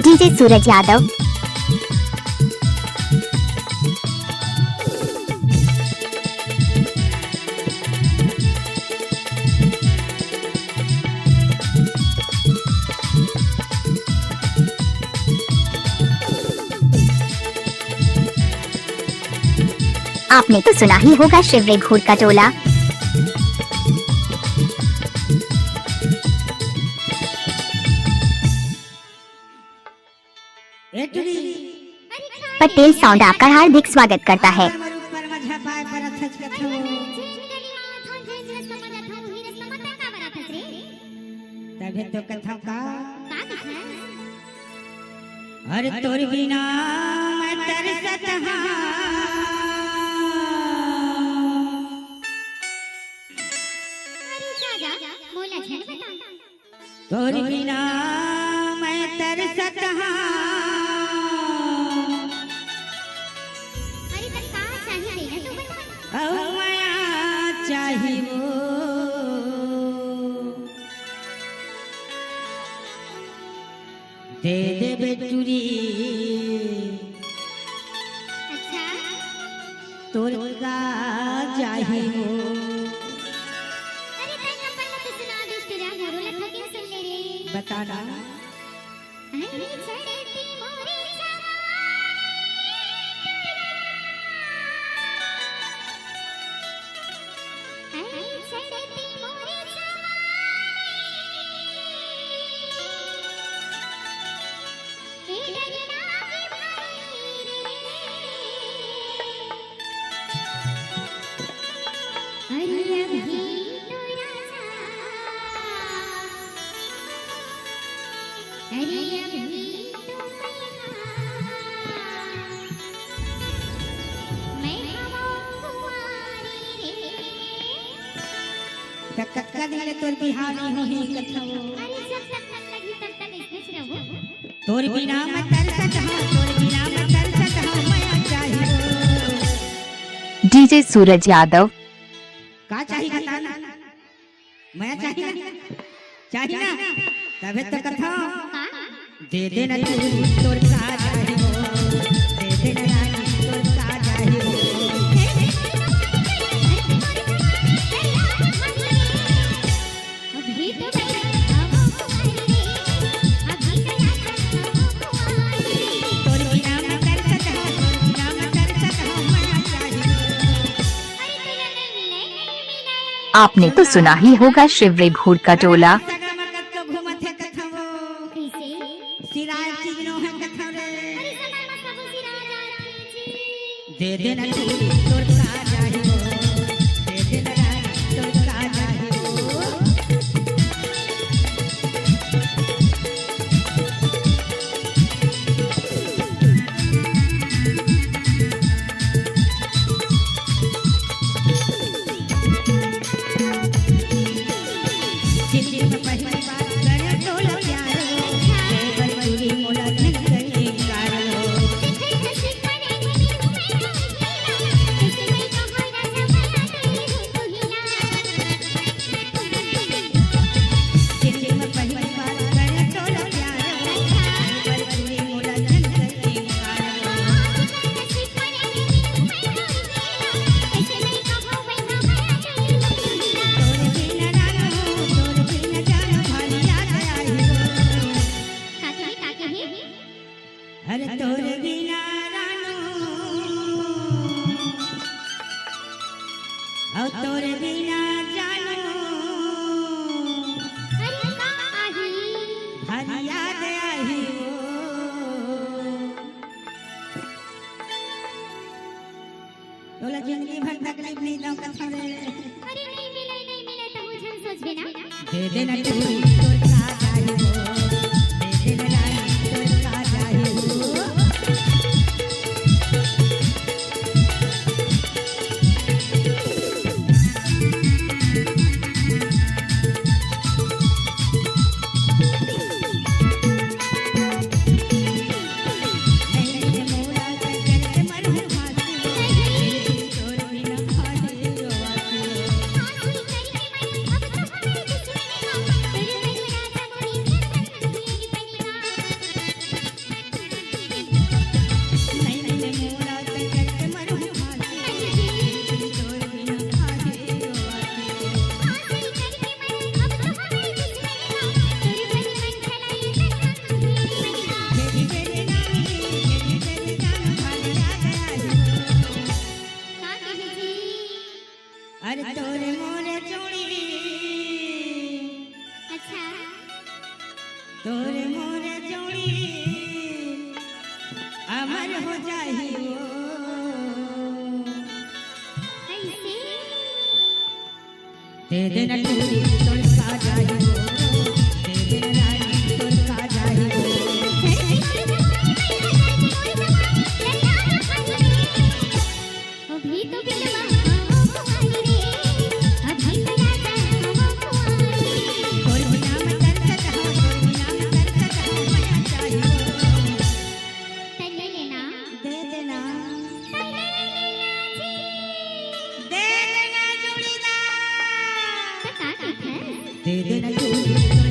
DJ Suraj Yadav. आपने तो सुना ही होगा शिवरे घोड़ का टोला। पटेल साउंड आपका हार्दिक स्वागत करता है। अरे तोर बिना मैं तरसत तोर बिना मैं तरसत माया चाहिए दे दे बेटुरी। अच्छा तोर का चाहिए बताना। कक्का दिले तोर बिहारी होही कथो। अरे जब तक मन लगी तब तक इसमें रहो। तोर बिना मैं तरसत हूं, तोर बिना मैं तरसत हूं, माया चाहिए। डीजे सूरज यादव। का चाहिए बताना। माया चाहिए ना तबे तो कथो। दे दे ना तोर का चाहिए, दे दे ना तोर का चाहिए। आपने तो सुना ही होगा शिवरे घोड़ का टोला। दे देना तोर का चाहिए, दे देना तोर का चाहिए। अरे तोर बिना रानू और तोर बिना जानू हर याद आई तोला जिंदगी भर तकलीफ नहीं दो कथो रे। अरे नहीं मिले तो मुझे सोच बिना दे देना तोर का चाहिए, दे देना तोर का चाहिए। तोरे मोरे जोड़ी अमर हो जाही वो कैसे दे दे न टूरी तोर का जाही वो दे दे न रानी तोर का जाही वो अभी तो बिलवा कुमारी रे अभी तो राजा कुमारी तोर बिना मैं तरसत हूँ तोर बिना मैं तरसत हूँ मैं चाही वो तले लेना दे देना दे देना जोड़ीदार तो का कहत है दे देना जोड़ी